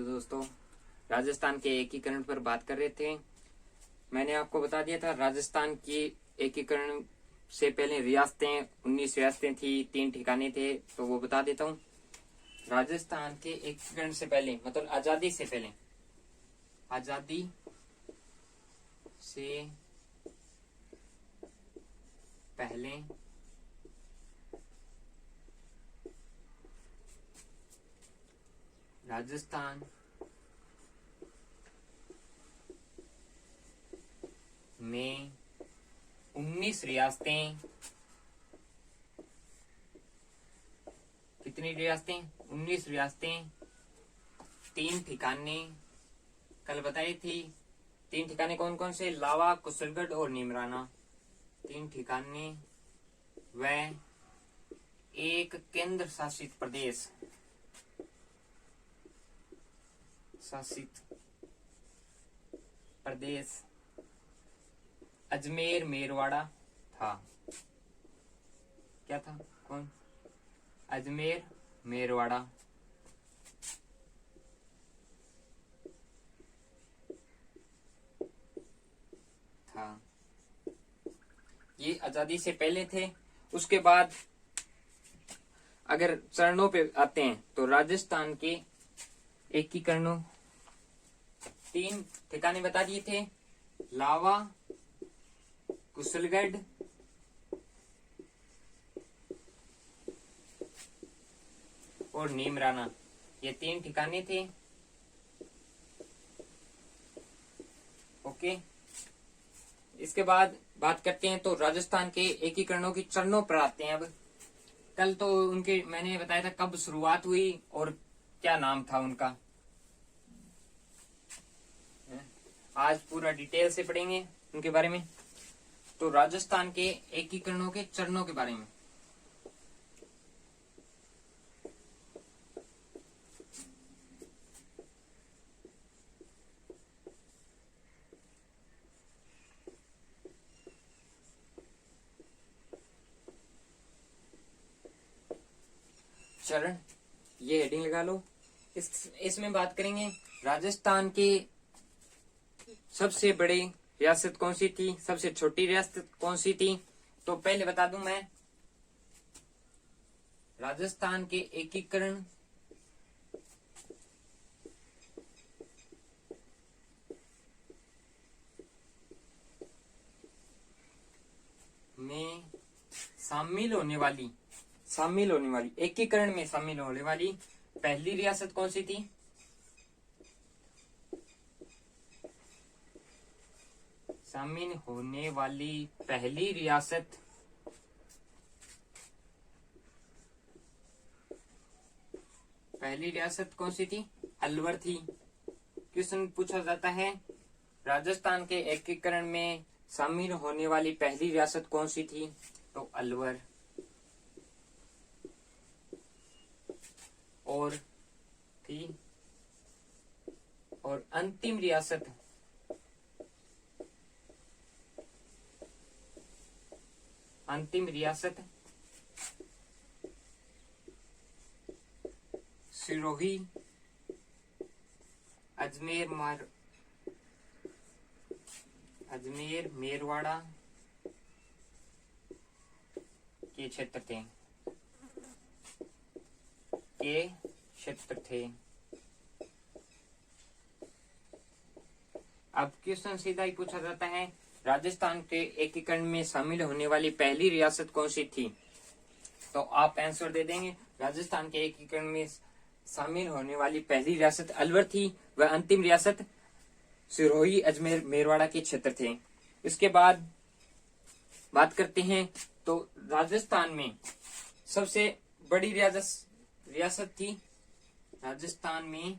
दोस्तों, राजस्थान के एकीकरण पर बात कर रहे थे। मैंने आपको बता दिया था राजस्थान की एकीकरण से पहले रियासतें 19 रियासतें थी, 3 ठिकाने थे, तो वो बता देता हूँ। राजस्थान के एकीकरण से पहले मतलब आजादी से पहले राजस्थान में 19 रियासतें, कितनी रियासतें? 19 रियासतें, 3 ठिकाने कल बताई थी। 3 ठिकाने कौन कौन से? लावा, कुशलगढ़ और नीमराना। 3 ठिकाने व एक केंद्र शासित प्रदेश अजमेर मेरवाड़ा था। क्या था? कौन? अजमेर मेरवाड़ा था। ये आजादी से पहले थे। उसके बाद अगर चरणों पे आते हैं तो राजस्थान के एकीकरणों 3 ठिकाने बता दिए थे। लावा, कुशलगढ़ और नीमराना, ये 3 ठिकाने थे। ओके, इसके बाद बात करते हैं तो राजस्थान के एकीकरणों की चरणों पर आते हैं। अब कल तो उनके मैंने बताया था कब शुरुआत हुई और क्या नाम था उनका। आज पूरा डिटेल से पढ़ेंगे उनके बारे में। तो राजस्थान के एकीकरणों के चरणों के बारे में चरण, ये हेडिंग लगा लो। इसमें बात करेंगे राजस्थान के सबसे बड़ी रियासत कौन सी थी, सबसे छोटी रियासत कौन सी थी। तो पहले बता दूं मैं, राजस्थान के एकीकरण में शामिल होने वाली एकीकरण में शामिल होने वाली पहली रियासत कौन सी थी? शामिल होने वाली पहली रियासत कौन सी थी? अलवर थी। क्वेश्चन पूछा जाता है राजस्थान के एकीकरण में शामिल होने वाली पहली रियासत कौन सी थी? तो अलवर। और थी और अंतिम रियासत सिरोही, अजमेर मेरवाड़ा के क्षेत्र थे। अब क्वेश्चन सीधा ही पूछा जाता है राजस्थान के एकीकरण में शामिल होने वाली पहली रियासत कौन सी थी? तो आप आंसर दे देंगे राजस्थान के एकीकरण में शामिल होने वाली पहली रियासत अलवर थी व अंतिम रियासत सिरोही अजमेर मेरवाड़ा के क्षेत्र थे। इसके बाद बात करते हैं तो राजस्थान में सबसे बड़ी रियासत थी। राजस्थान में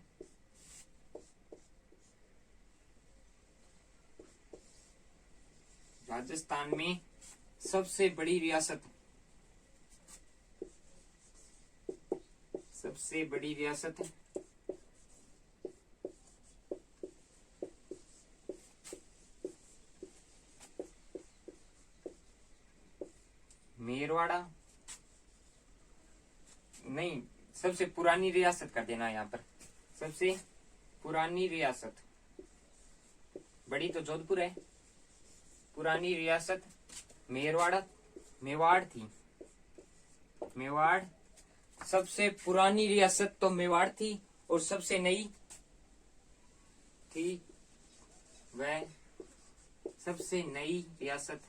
सबसे बड़ी रियासत मेरवाड़ा नहीं, सबसे पुरानी रियासत कर देना यहाँ पर। सबसे पुरानी रियासत, बड़ी तो जोधपुर है, पुरानी रियासत मेवाड़ थी। मेवाड़, सबसे पुरानी रियासत तो मेवाड़ थी और सबसे नई थी वह सबसे नई रियासत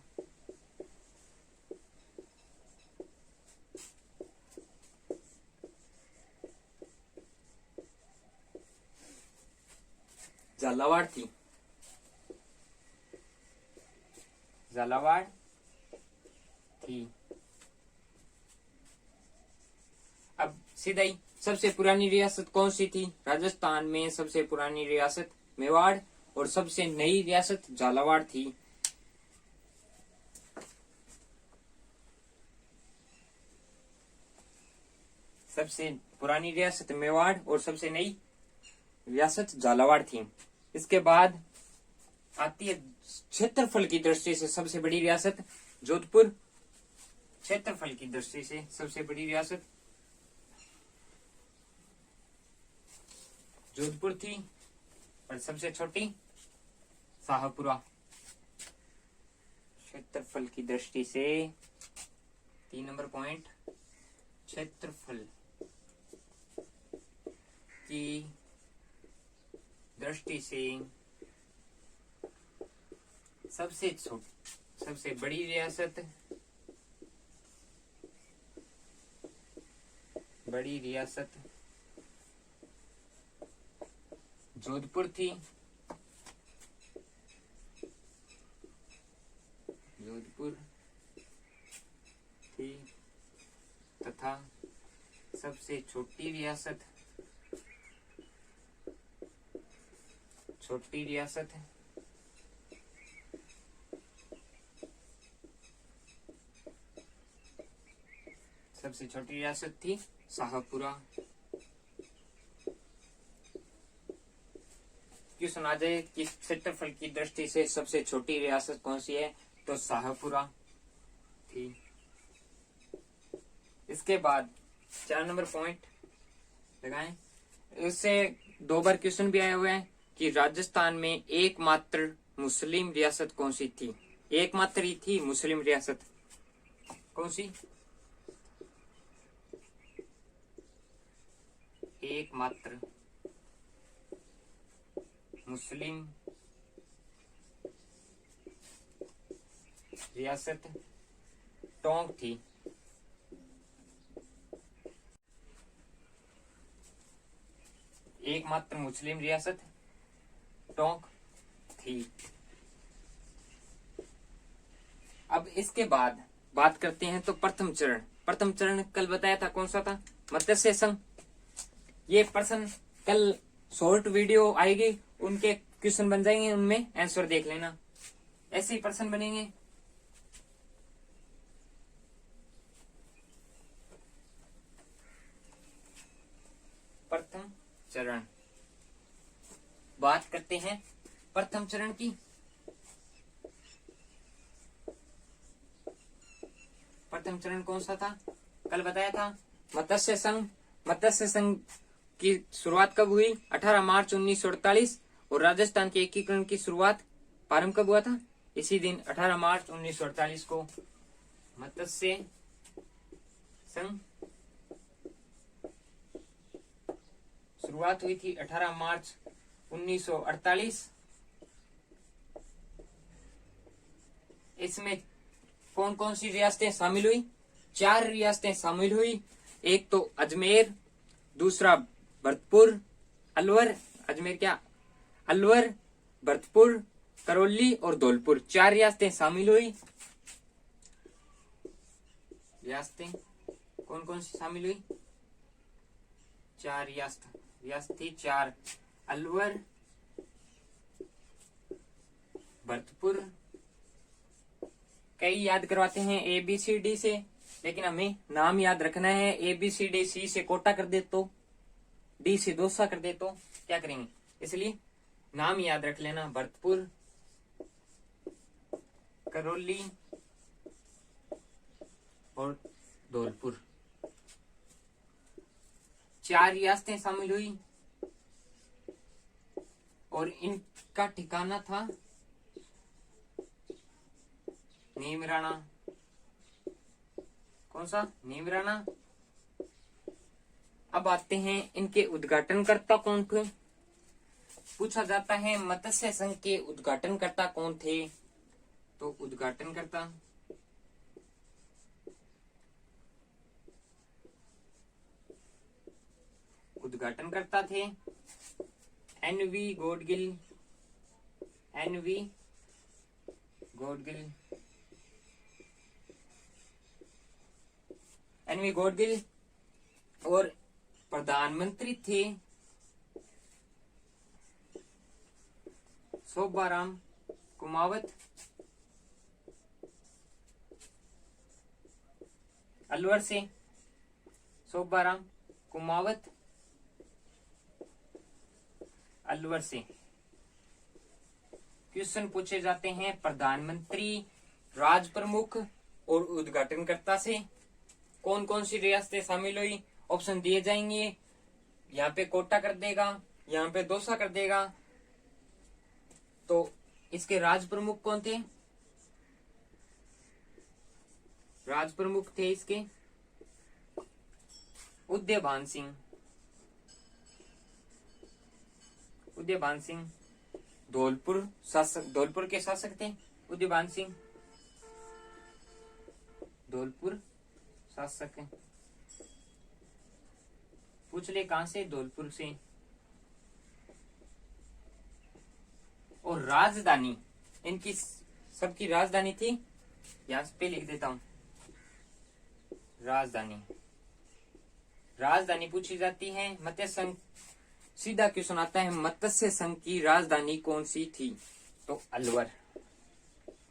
झालावाड़ थी। झालावाड़ थी। अब सीधा ही, सबसे पुरानी रियासत कौन सी थी? राजस्थान में सबसे पुरानी रियासत मेवाड़ और सबसे नई रियासत झालावाड़ थी। सबसे पुरानी रियासत मेवाड़ और सबसे नई रियासत झालावाड़ थी। इसके बाद आती है क्षेत्रफल की दृष्टि से सबसे बड़ी रियासत जोधपुर। क्षेत्रफल की दृष्टि से सबसे बड़ी रियासत जोधपुर थी और सबसे छोटी शाहपुरा। क्षेत्रफल की दृष्टि से 3 नंबर पॉइंट, क्षेत्रफल की दृष्टि से सबसे बड़ी रियासत जोधपुर थी। तथा सबसे छोटी रियासत सबसे छोटी रियासत थी शाहपुरा। क्वेश्चन आ जाए कि क्षेत्रफल की दृष्टि से सबसे छोटी रियासत कौन सी है, तो शाहपुरा थी। इसके बाद 4 नंबर पॉइंट लगाएं। इससे 2 बार क्वेश्चन भी आए हुए हैं कि राजस्थान में एकमात्र मुस्लिम रियासत कौन सी थी? एकमात्र ही थी मुस्लिम रियासत, कौन सी? एकमात्र मुस्लिम रियासत टोंक थी। एकमात्र मुस्लिम रियासत टोंक थी। अब इसके बाद बात करते हैं तो प्रथम चरण कल बताया था, कौन सा था? मत्स्य संघ। ये प्रश्न कल शॉर्ट वीडियो आएगी, उनके क्वेश्चन बन जाएंगे, उनमें आंसर देख लेना, ऐसे ही प्रश्न बनेंगे। प्रथम चरण, बात करते हैं प्रथम चरण की। प्रथम चरण कौन सा था? कल बताया था मत्स्य संघ। मत्स्य संघ की शुरुआत कब हुई? 18 मार्च 1948। और राजस्थान के एकीकरण की शुरुआत प्रारंभ कब हुआ था? इसी दिन 18 मार्च 1948 को मत्स्य संघ शुरुआत हुई थी 18 मार्च 1948। इसमें कौन कौन सी रियासतें शामिल हुई? 4 रियासतें शामिल हुई। एक तो अजमेर, दूसरा भरतपुर, अलवर, भरतपुर, करौली और धौलपुर। 4 रियासतें शामिल हुई। रियासतें कौन कौन सी शामिल हुई? 4 रियासतें 4, अलवर, भरतपुर। कई याद करवाते हैं ABCD से, लेकिन हमें नाम याद रखना है। ABCD, C से कोटा कर दे तो, D से दोसा कर दे तो क्या करेंगे? इसलिए नाम याद रख लेना, भरतपुर, करौली और धौलपुर। 4 रियासतें शामिल हुई। और इनका ठिकाना था नीमराणा। कौन सा? नीमराणा। अब आते हैं इनके उद्घाटनकर्ता कौन थे। पूछा जाता है मत्स्य संघ के उद्घाटनकर्ता कौन थे। तो उद्घाटनकर्ता थे एनवी गॉडगिल। और प्रधानमंत्री थे शोभाराम कुमावत। अलवर से शोभाराम कुमावत, अलवर से। क्वेश्चन पूछे जाते हैं प्रधानमंत्री, राज प्रमुख और उद्घाटनकर्ता से कौन कौन सी रियासतें शामिल हुई। ऑप्शन दिए जाएंगे, यहाँ पे कोटा कर देगा, यहाँ पे दौसा कर देगा। तो इसके राज प्रमुख कौन थे? राज प्रमुख थे इसके उदयभान सिंह। धौलपुर के शासक थे उदयभान सिंह। धौलपुर शासक पूछ ले कहां से? धौलपुर से। और राजधानी इनकी सबकी राजधानी थी, यहां पे लिख देता हूं राजधानी पूछी जाती है मत्स्य संघ। सीधा क्वेश्चन आता है मत्स्य संघ की राजधानी कौन सी थी। तो अलवर।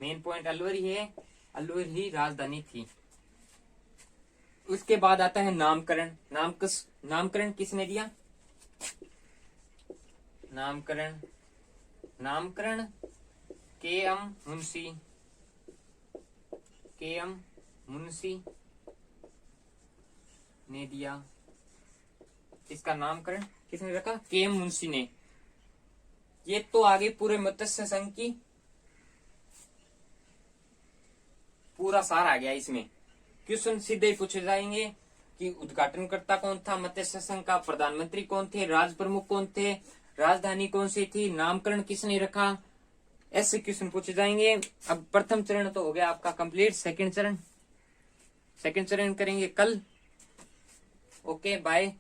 मेन पॉइंट अलवर ही है, अलवर ही राजधानी थी। उसके बाद आता है नामकरण। नामकरण किसने दिया? नामकरण के.एम. मुंशी ने दिया। इसका नामकरण किसने रखा? के.एम. मुंशी ने। ये तो आगे पूरे मत्स्य संघ की पूरा सार आ गया इसमें। क्वेश्चन सीधे ही पूछे जाएंगे कि उद्घाटनकर्ता कौन था मत्स्य संघ का, प्रधानमंत्री कौन थे, राज प्रमुख कौन थे, राजधानी कौन सी थी, नामकरण किसने रखा, ऐसे क्वेश्चन पूछे जाएंगे। अब प्रथम चरण तो हो गया आपका कंप्लीट। सेकंड चरण करेंगे कल। Okay bye.